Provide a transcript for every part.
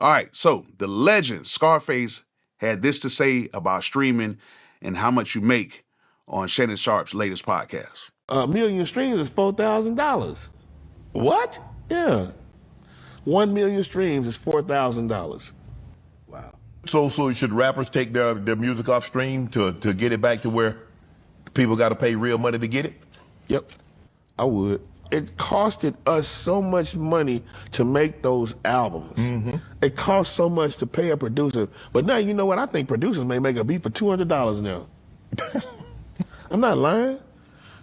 All right, so the legend Scarface had this to say about streaming and how much you make on Shannon Sharp's latest podcast. 1 million streams is $4,000. What? Yeah. 1 million streams is $4,000. Wow. So should rappers take their music off stream to get it back to where people got to pay real money to get it? Yep, I would. It costed us so much money to make those albums. Mm-hmm. It cost so much to pay a producer. But now, you know what? I think producers may make a beat for $200 now. I'm not lying.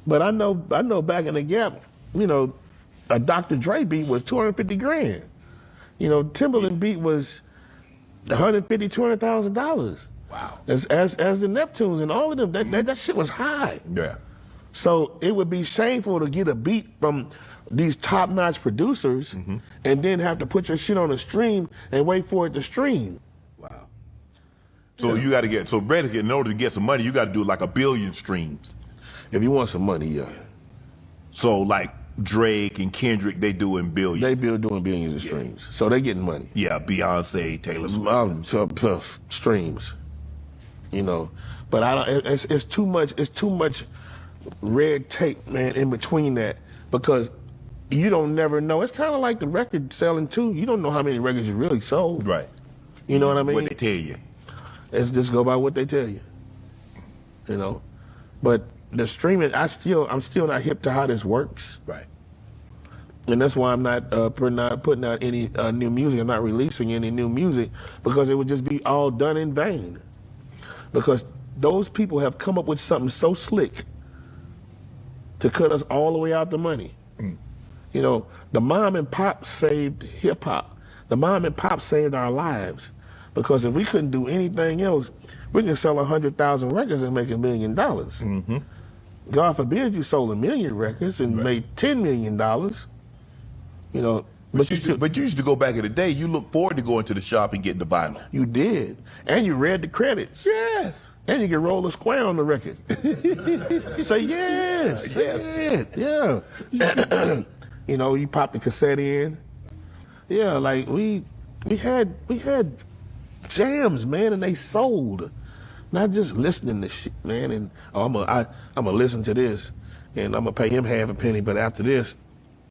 But I know back in the gap, you know, a Dr. Dre beat was $250,000. You know, Timberland beat was $150,000, $200,000. Wow. As the Neptunes and all of them, that shit was high. Yeah. So it would be shameful to get a beat from these top-notch producers and then have to put your shit on a stream and wait for it to stream. Wow. So you got to get, in order to get some money, you got to do like 1 billion streams. If you want some money, yeah. So like Drake and Kendrick, they doing billions. They be doing billions of streams. So they getting money. Yeah, Beyonce, Taylor Swift. Streams, you know. But I don't, it's too much red tape, man, in between that, because you don't never know. It's kind of like the record selling too. You don't know how many records you really sold. Right. You know what I mean? What they tell you. It's just go by what they tell you. You know, but the streaming, I'm still not hip to how this works. Right. And that's why I'm not putting out any new music. I'm not releasing any new music, because it would just be all done in vain. Because those people have come up with something so slick to cut us all the way out the money. You know, the mom and pop saved hip hop. The mom and pop saved our lives, because if we couldn't do anything else, we can sell 100,000 records and make $1 million. Mm-hmm. God forbid you sold 1 million records and made $10 million. You know, but you used to go back in the day. You look forward to going to the shop and getting the vinyl. You did, and you read the credits. Yes. And you can roll a square on the record. You say yes. Yes. Yeah. You know, you pop the cassette in. Yeah, like we had jams, man, and they sold. Not just listening to shit, man. And I'm gonna listen to this, and I'm gonna pay him half a penny. But after this,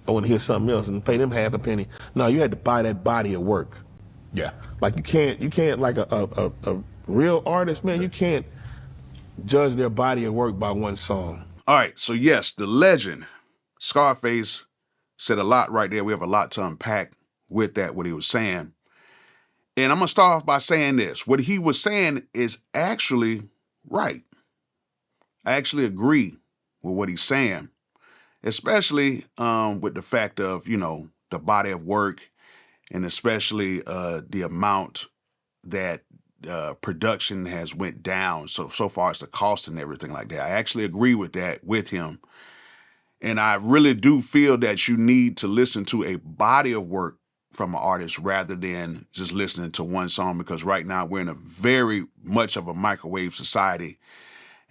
I want to hear something else and pay them half a penny. No, you had to buy that body of work. Yeah. Like you can't like a real artist, man. You can't judge their body of work by one song. All right, so yes, the legend Scarface said a lot right there. We have a lot to unpack with that, what he was saying. And I'm going to start off by saying this. What he was saying is actually right. I actually agree with what he's saying, especially with the fact of, you know, the body of work, and especially the amount that production has went down so far as the cost and everything like that. I actually agree with that with him. And I really do feel that you need to listen to a body of work from an artist rather than just listening to one song, because right now we're in a very much of a microwave society,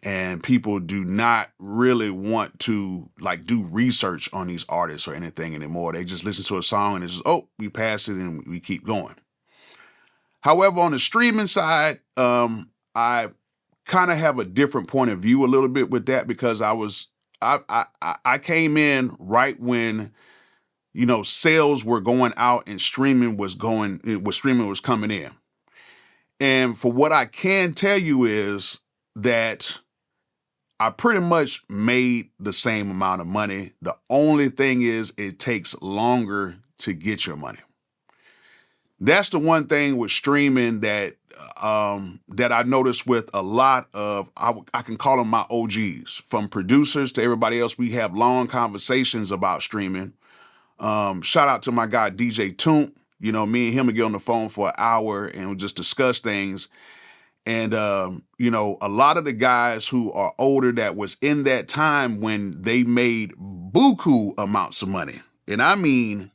and people do not really want to like do research on these artists or anything anymore. They just listen to a song and it's just, oh, we pass it and we keep going. However, on the streaming side, I kind of have a different point of view a little bit with that, because I came in right when, you know, sales were going out and streaming was coming in. And for what I can tell you is that I pretty much made the same amount of money. The only thing is it takes longer to get your money. That's the one thing with streaming that I noticed with a lot of, I can call them my OGs, from producers to everybody else. We have long conversations about streaming. Shout out to my guy, DJ Toomp. You know, me and him would get on the phone for an hour and we'd just discuss things. And, you know, a lot of the guys who are older that was in that time when they made buku amounts of money, and I mean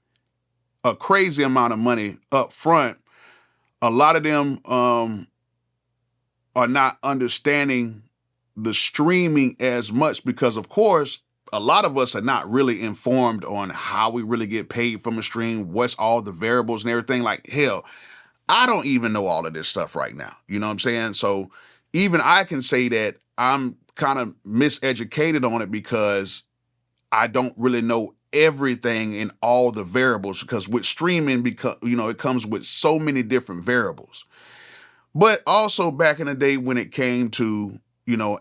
a crazy amount of money up front, a lot of them are not understanding the streaming as much, because, of course, a lot of us are not really informed on how we really get paid from a stream, what's all the variables and everything. Like, hell, I don't even know all of this stuff right now. You know what I'm saying? So even I can say that I'm kind of miseducated on it because I don't really know everything in all the variables, because with streaming, because it comes with so many different variables. But also back in the day when it came to,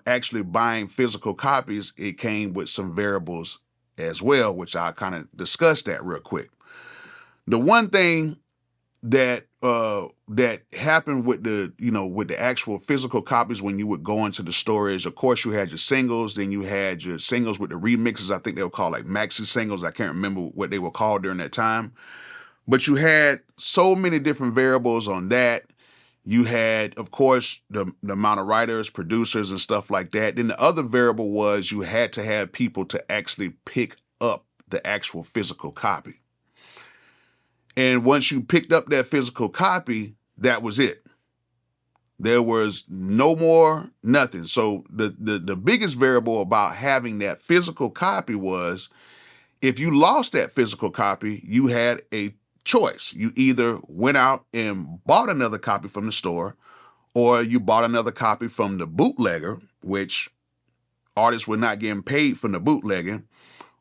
actually buying physical copies, it came with some variables as well, which I kind of discussed that real quick. The one thing that happened with the actual physical copies when you would go into the storage, of course you had your singles, then you had your singles with the remixes. I think they were called like maxi singles. I can't remember what they were called during that time. But you had so many different variables on that. You had, of course, the amount of writers, producers, and stuff like that. Then the other variable was you had to have people to actually pick up the actual physical copy. And once you picked up that physical copy, that was it. There was no more, nothing. So the biggest variable about having that physical copy was if you lost that physical copy, you had a choice. You either went out and bought another copy from the store, or you bought another copy from the bootlegger, which artists were not getting paid from the bootlegging,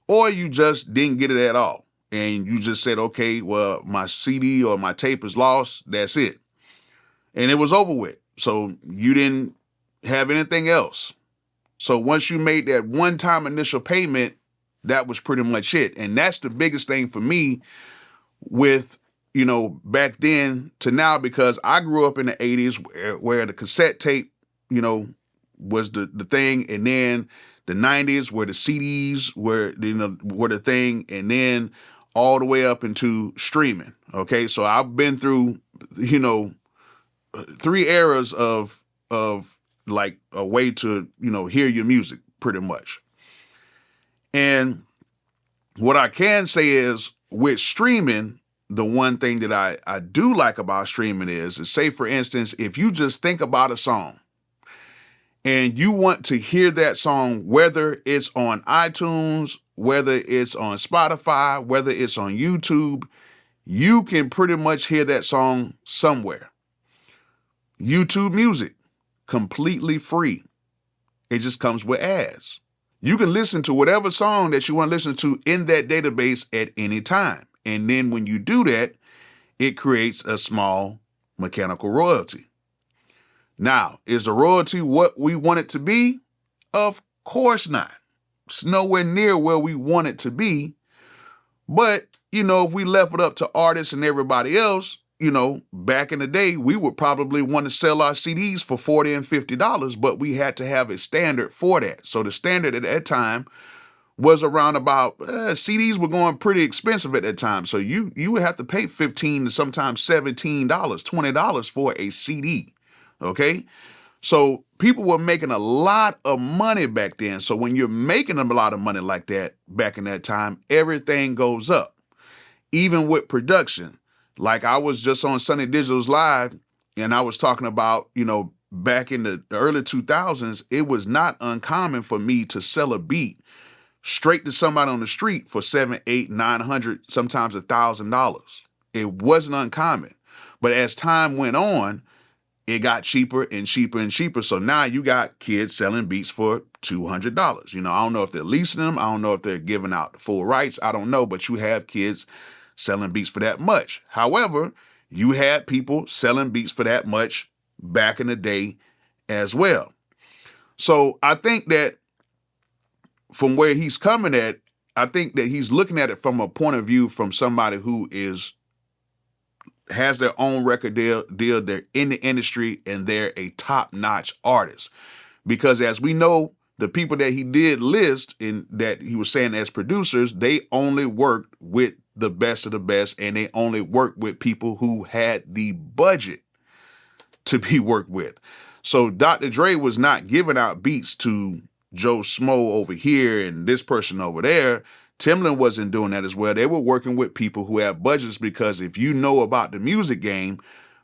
or you just didn't get it at all. And you just said, okay, well, my CD or my tape is lost. That's it. And it was over with. So you didn't have anything else. So once you made that one-time initial payment, that was pretty much it. And that's the biggest thing for me with, back then to now, because I grew up in the 80s where the cassette tape, was the thing. And then the 90s where the CDs were the thing. And then all the way up into streaming. Okay. So I've been through, 3 eras of like a way to, hear your music pretty much. And what I can say is with streaming, the one thing that I do like about streaming is say, for instance, if you just think about a song and you want to hear that song, whether it's on iTunes, whether it's on Spotify, whether it's on YouTube, you can pretty much hear that song somewhere. YouTube Music, completely free. It just comes with ads. You can listen to whatever song that you want to listen to in that database at any time. And then when you do that, it creates a small mechanical royalty. Now, is the royalty what we want it to be? Of course not. It's nowhere near where we want it to be. But, if we left it up to artists and everybody else, back in the day, we would probably want to sell our CDs for $40 and $50, but we had to have a standard for that. So the standard at that time was around about, CDs were going pretty expensive at that time. So you would have to pay $15 to sometimes $17, $20 for a CD. Okay. So people were making a lot of money back then. So when you're making a lot of money like that back in that time, everything goes up, even with production. Like I was just on Sunny Digital's Live and I was talking about, back in the early 2000s, it was not uncommon for me to sell a beat straight to somebody on the street for $700, $800, $900, sometimes $1,000. It wasn't uncommon. But as time went on, it got cheaper and cheaper and cheaper. So now you got kids selling beats for $200. I don't know if they're leasing them. I don't know if they're giving out the full rights. I don't know, but you have kids selling beats for that much. However, you had people selling beats for that much back in the day as well. So I think that from where he's coming at, I think that he's looking at it from a point of view from somebody who has their own record deal, they're in the industry, and they're a top-notch artist. Because as we know, the people that he did list in that he was saying as producers, they only worked with the best of the best, and they only worked with people who had the budget to be worked with. So Dr. Dre was not giving out beats to Joe Smo over here and this person over there. Timbaland wasn't doing that as well. They were working with people who have budgets, because if you know about the music game,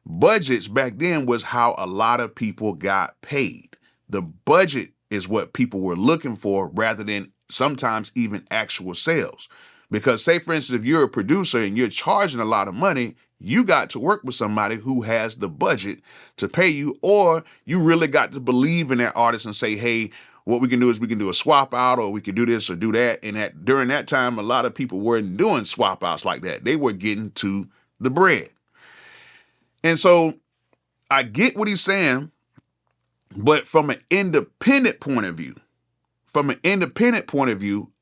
budgets back then was how a lot of people got paid. The budget is what people were looking for rather than sometimes even actual sales. Because say, for instance, if you're a producer and you're charging a lot of money, You got to work with somebody who has the budget to pay you, or you really got to believe in that artist and say, hey, what we can do is we can do a swap out, or we can do this or do that. And during that time, a lot of people weren't doing swap outs like that. They were getting to the bread. And so I get what he's saying, but from an independent point of view,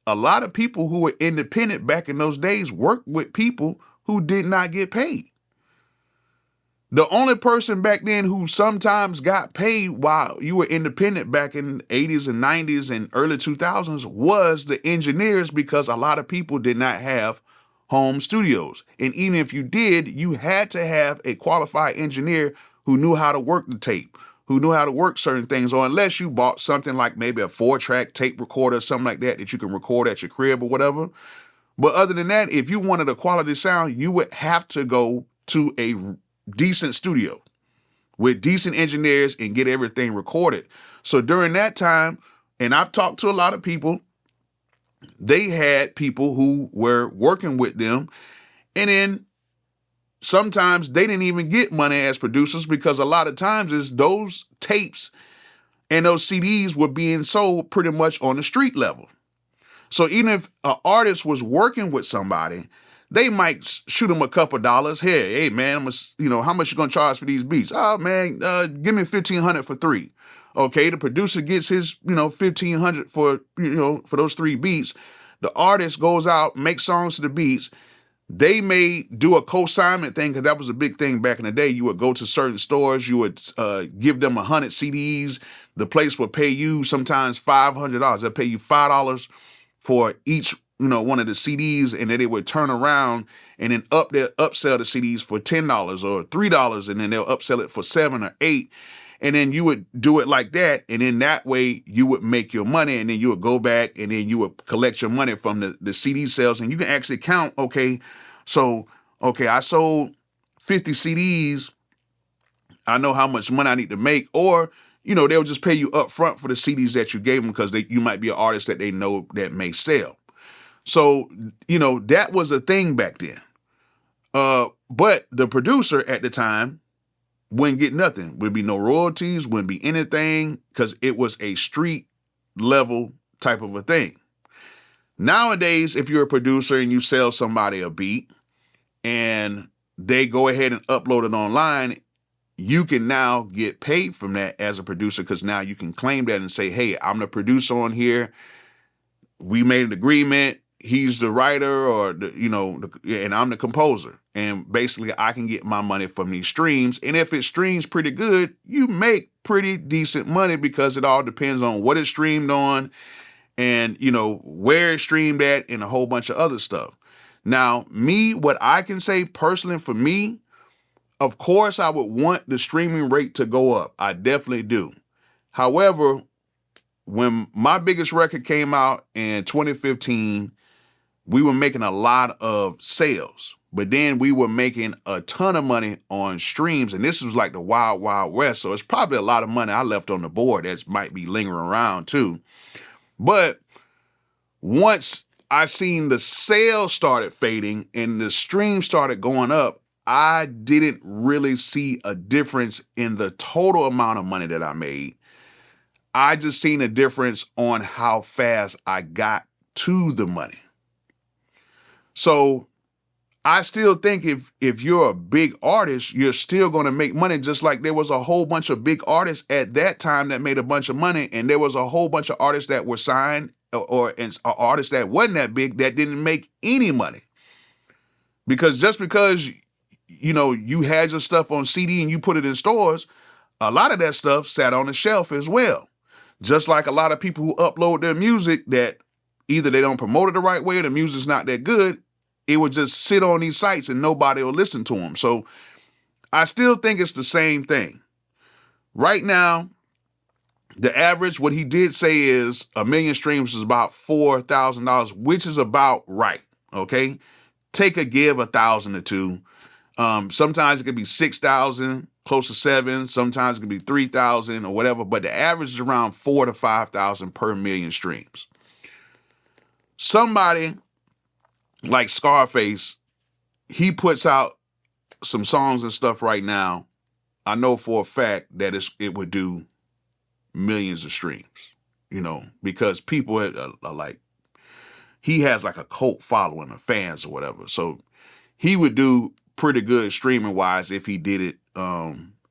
a lot of people who were independent back in those days worked with people who did not get paid. The only person back then who sometimes got paid while you were independent back in the 80s and 90s and early 2000s was the engineers, because a lot of people did not have home studios. And even if you did, you had to have a qualified engineer who knew how to work the tape, who knew how to work certain things, or unless you bought something like maybe a 4-track tape recorder or something like that that you can record at your crib or whatever. But other than that, if you wanted a quality sound, you would have to go to a decent studio with decent engineers and get everything recorded. So during that time, and I've talked to a lot of people, they had people who were working with them, and then sometimes they didn't even get money as producers, because a lot of times is those tapes and those CDs were being sold pretty much on the street level. So even if an artist was working with somebody, they might shoot them a couple dollars. Hey man, how much you gonna charge for these beats? Oh man, give me $1,500 for 3. Okay, the producer gets his, $1,500 for those 3 beats. The artist goes out, makes songs to the beats. They may do a co-signment thing, because that was a big thing back in the day. You would go to certain stores, you would give them 100 CDs. The place would pay you sometimes $500. They'll pay you $5 for each, one of the CDs, and then they would turn around and then upsell the CDs for $10 or $3, and then they'll upsell it for $7 or $8. And then you would do it like that, and then that way you would make your money, and then you would go back and then you would collect your money from the CD sales, and you can actually count, I sold 50 CDs, I know how much money I need to make, or, they'll just pay you up front for the CDs that you gave them, because you might be an artist that they know that may sell. So, that was a thing back then. But the producer at the time wouldn't get nothing. Would be no royalties, wouldn't be anything, because it was a street level type of a thing. Nowadays, if you're a producer and you sell somebody a beat and they go ahead and upload it online, you can now get paid from that as a producer, because now you can claim that and say, hey, I'm the producer on here. We made an agreement. He's the writer, and I'm the composer. And basically I can get my money from these streams. And if it streams pretty good, you make pretty decent money, because it all depends on what it's streamed on and, where it's streamed at and a whole bunch of other stuff. Now, what I can say personally for me, of course, I would want the streaming rate to go up. I definitely do. However, when my biggest record came out in 2015, we were making a lot of sales, but then we were making a ton of money on streams. And this was like the wild, wild west. So it's probably a lot of money I left on the board that might be lingering around too. But once I seen the sales started fading and the stream started going up, I didn't really see a difference in the total amount of money that I made. I just seen a difference on how fast I got to the money. So I still think if you're a big artist, you're still going to make money, just like there was a whole bunch of big artists at that time that made a bunch of money, and there was a whole bunch of artists that were signed or artists that wasn't that big that didn't make any money. Because just because you had your stuff on CD and you put it in stores, a lot of that stuff sat on the shelf as well. Just like a lot of people who upload their music that either they don't promote it the right way or the music's not that good, it would just sit on these sites and nobody will listen to them. So I still think it's the same thing. Right now, the average, what he did say is 1 million streams is about $4,000, which is about right, okay? Take a give 1,000 or 2. Sometimes it could be 6,000, close to 7. Sometimes it could be 3,000 or whatever, but the average is around 4,000 to 5,000 per million streams. Somebody like Scarface, he puts out some songs and stuff right now, I know for a fact that it would do millions of streams, because people are like, he has like a cult following of fans or whatever. So he would do pretty good streaming wise if he did it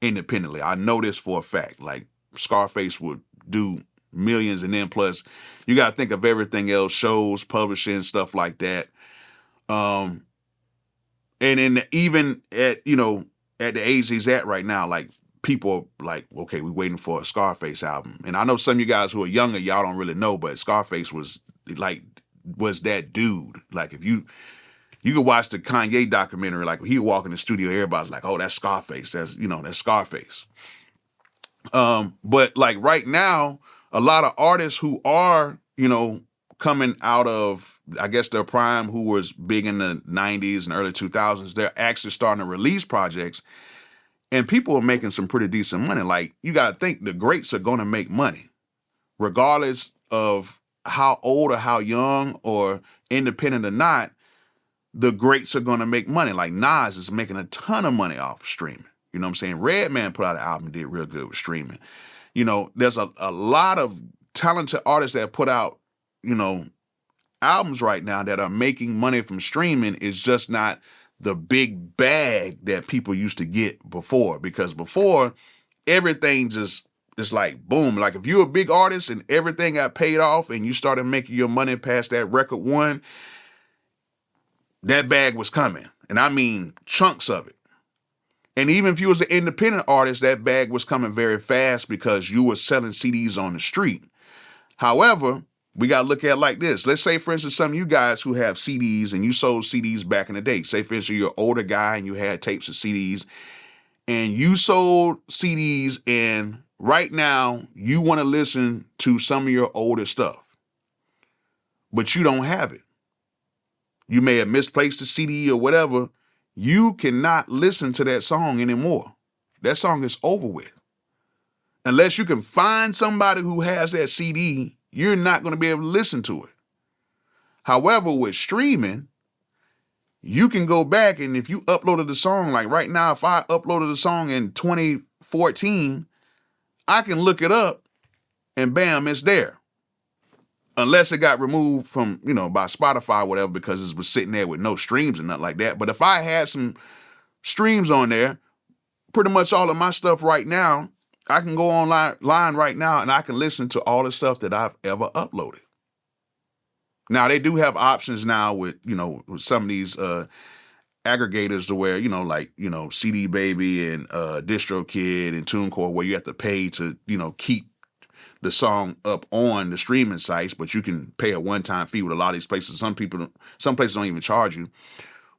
independently. I know this for a fact. Like Scarface would do millions, and then plus you got to think of everything else, shows, publishing, stuff like that. And then even at the age he's at right now, like people are like, okay, we're waiting for a Scarface album. And I know some of you guys who are younger, y'all don't really know, but Scarface was that dude. Like if you could watch the Kanye documentary, like he would walk in the studio, everybody's like, oh, that's Scarface. That's Scarface. But like right now, a lot of artists who are, coming out of, I guess, their prime, who was big in the 90s and early 2000s, they're actually starting to release projects, and people are making some pretty decent money. Like, you got to think the greats are going to make money, regardless of how old or how young or independent or not. The greats are going to make money. Like Nas is making a ton of money off of streaming. You know what I'm saying? Redman put out an album and did real good with streaming. There's a lot of talented artists that put out, albums right now that are making money from streaming. Is just not the big bag that people used to get before. Because before, everything just is like boom. Like if you're a big artist and everything got paid off and you started making your money past that record one, that bag was coming. And I mean chunks of it. And even if you was an independent artist, that bag was coming very fast because you were selling CDs on the street. However, we got to look at it like this. Let's say, for instance, some of you guys who have CDs and you sold CDs back in the day. Say, for instance, you're an older guy and you had tapes of CDs and you sold CDs, and right now you want to listen to some of your older stuff, but you don't have it. You may have misplaced the CD or whatever. You cannot listen to that song anymore. That song is over with. Unless you can find somebody who has that CD, you're not going to be able to listen to it. However, with streaming, you can go back, and if you uploaded the song, like right now, if I uploaded the song in 2014, I can look it up and bam, it's there. Unless it got removed from, by Spotify or whatever, because it was sitting there with no streams and nothing like that. But if I had some streams on there, pretty much all of my stuff right now, I can go online right now and I can listen to all the stuff that I've ever uploaded. Now, they do have options now with with some of these aggregators to where, CD Baby and DistroKid and TuneCore, where you have to pay to, keep the song up on the streaming sites, but you can pay a one-time fee with a lot of these places. Some places don't even charge you.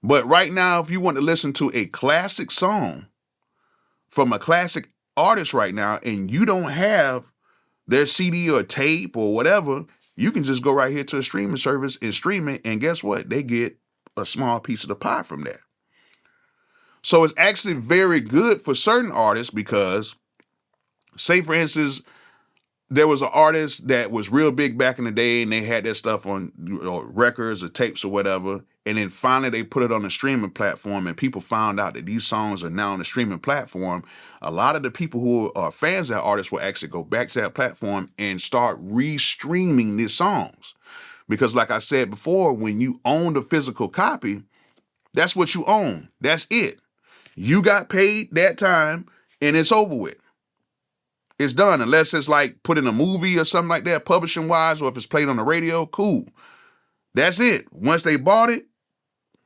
But right now, if you want to listen to a classic song from a classic artist right now, and you don't have their CD or tape or whatever, you can just go right here to a streaming service and stream it. And guess what? They get a small piece of the pie from that. So it's actually very good for certain artists because, say, for instance, there was an artist that was real big back in the day and they had their stuff on records or tapes or whatever. And then finally they put it on the streaming platform and people found out that these songs are now on the streaming platform. A lot of the people who are fans of that artist will actually go back to that platform and start re-streaming these songs. Because like I said before, when you own the physical copy, that's what you own. That's it. You got paid that time and it's over with. It's done, unless it's like put in a movie or something like that, publishing wise, or if it's played on the radio, cool. That's it. Once they bought it,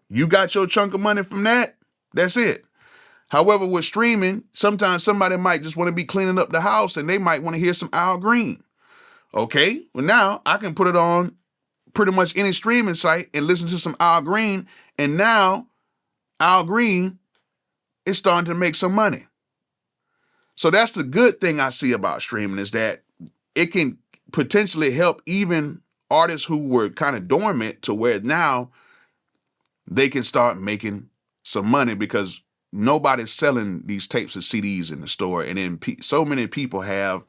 you got your chunk of money from that. That's it. However, with streaming, sometimes somebody might just want to be cleaning up the house and they might want to hear some Al Green. Okay, well now I can put it on pretty much any streaming site and listen to some Al Green, and now Al Green is starting to make some money. So that's the good thing I see about streaming, is that it can potentially help even artists who were kind of dormant to where now they can start making some money, because nobody's selling these tapes or CDs in the store. And then so many people have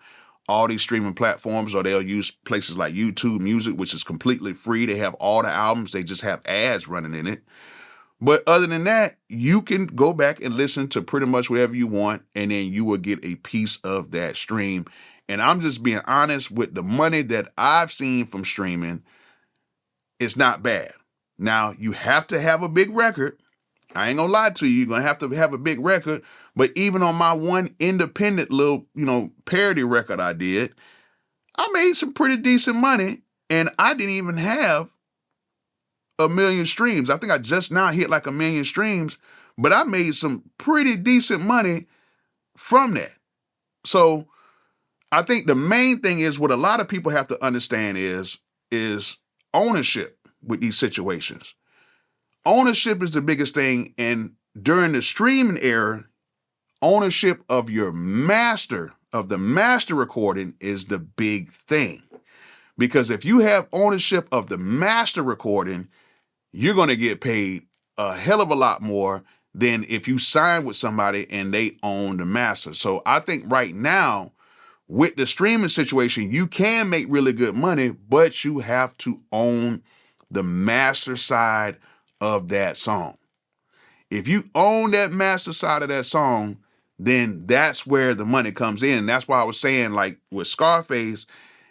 all these streaming platforms, or they'll use places like YouTube Music, which is completely free. They have all the albums. They just have ads running in it. But other than that, you can go back and listen to pretty much whatever you want, and then you will get a piece of that stream. And I'm just being honest, with the money that I've seen from streaming, it's not bad. Now, you have to have a big record. I ain't gonna lie to you, you're gonna have to have a big record. But even on my one independent little, parody record I did, I made some pretty decent money, and I didn't even have 1 million streams. I think I just now hit like 1 million streams, but I made some pretty decent money from that. So I think the main thing is what a lot of people have to understand is ownership with these situations. Ownership is the biggest thing. And during the streaming era, ownership of your master, of the master recording, is the big thing. Because if you have ownership of the master recording, you're going to get paid a hell of a lot more than if you sign with somebody and they own the master. So I think right now, with the streaming situation, you can make really good money, but you have to own the master side of that song. If you own that master side of that song, then that's where the money comes in. And that's why I was saying, like with Scarface,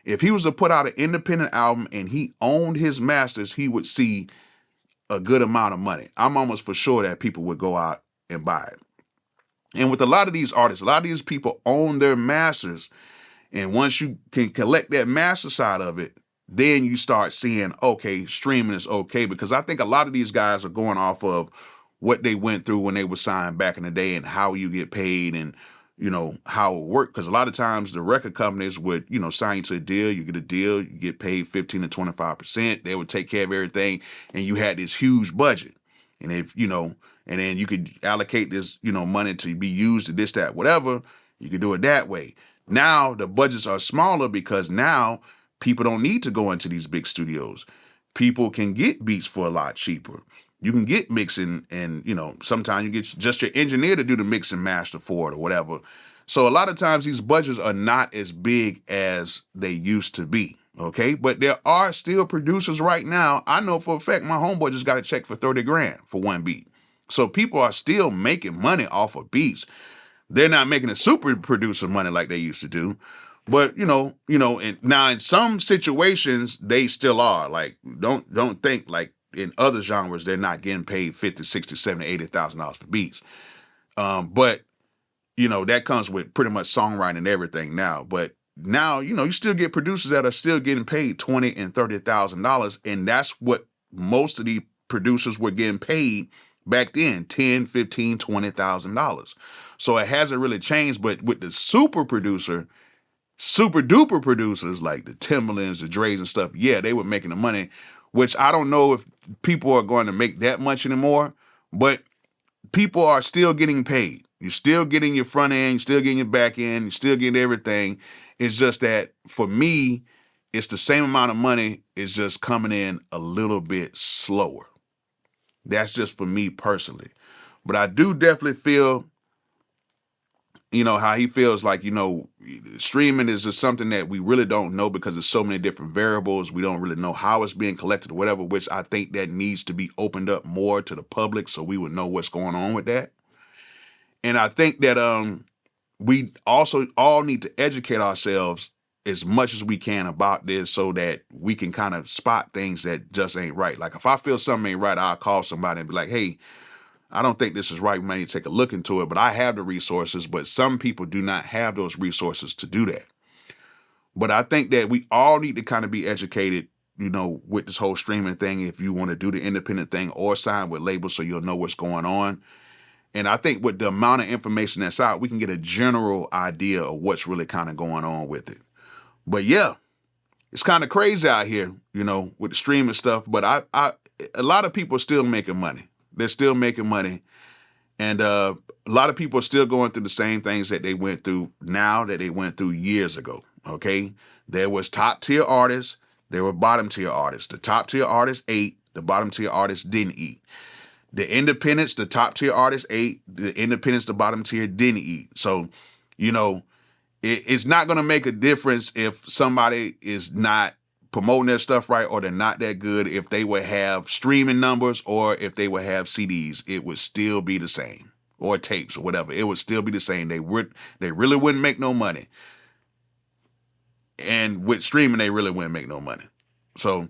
if he was to put out an independent album and he owned his masters, he would see a good amount of money. I'm almost for sure that people would go out and buy it. And with a lot of these artists, a lot of these people own their masters. And once you can collect that master side of it, then you start seeing, okay, streaming is okay. Because I think a lot of these guys are going off of what they went through when they were signed back in the day and how you get paid and, how it worked. Because a lot of times the record companies would, sign you to a deal, you get a deal, you get paid 15 to 25%. They would take care of everything. And you had this huge budget. And if, and then you could allocate this, money to be used to this, that, whatever. You could do it that way. Now the budgets are smaller because now people don't need to go into these big studios. People can get beats for a lot cheaper. You can get mixing and, sometimes you get just your engineer to do the mix and master for it or whatever. So a lot of times these budgets are not as big as they used to be. Okay. But there are still producers right now. I know for a fact my homeboy just got a check for 30 grand for one beat. So people are still making money off of beats. They're not making a super producer money like they used to do. But, and now in some situations, they still are. Like, don't think like in other genres, they're not getting paid $50, $60, $70, $80,000 for beats. But, that comes with pretty much songwriting and everything now. But now, you still get producers that are still getting paid $20,000 and $30,000. And that's what most of the producers were getting paid back then, $10,000, $15,000, $20,000. So it hasn't really changed. But with the super duper producers like the Timberlands, the Dre's and stuff, yeah, they were making the money, which I don't know if people are going to make that much anymore, but people are still getting paid. You're still getting your front end, you're still getting your back end, you're still getting everything. It's just that for me, it's the same amount of money. It's just coming in a little bit slower. That's just for me personally. But I do definitely feel, how he feels like, streaming is just something that we really don't know because there's so many different variables. We don't really know how it's being collected or whatever, which I think that needs to be opened up more to the public so we would know what's going on with that. And I think that we also all need to educate ourselves as much as we can about this so that we can kind of spot things that just ain't right. Like if I feel something ain't right, I'll call somebody and be like, hey, I don't think this is right. We might need to take a look into it, but I have the resources, but some people do not have those resources to do that. But I think that we all need to kind of be educated, with this whole streaming thing, if you want to do the independent thing or sign with labels so you'll know what's going on. And I think with the amount of information that's out, we can get a general idea of what's really kind of going on with it. But yeah, it's kind of crazy out here, with the streaming stuff. But a lot of people are still making money. They're still making money. And a lot of people are still going through the same things that they went through now that they went through years ago. Okay. There was top tier artists. There were bottom tier artists. The top tier artists ate. The bottom tier artists didn't eat. The independents, the top tier artists ate. The independents, the bottom tier didn't eat. So, it's not going to make a difference if somebody is not promoting their stuff right, or they're not that good. If they would have streaming numbers or if they would have CDs, it would still be the same, or tapes or whatever. It would still be the same. They really wouldn't make no money. And with streaming, they really wouldn't make no money. So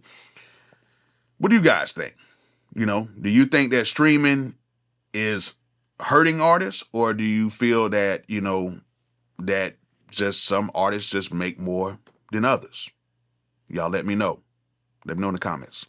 what do you guys think? Do you think that streaming is hurting artists, or do you feel that, that just some artists just make more than others? Y'all let me know. Let me know in the comments.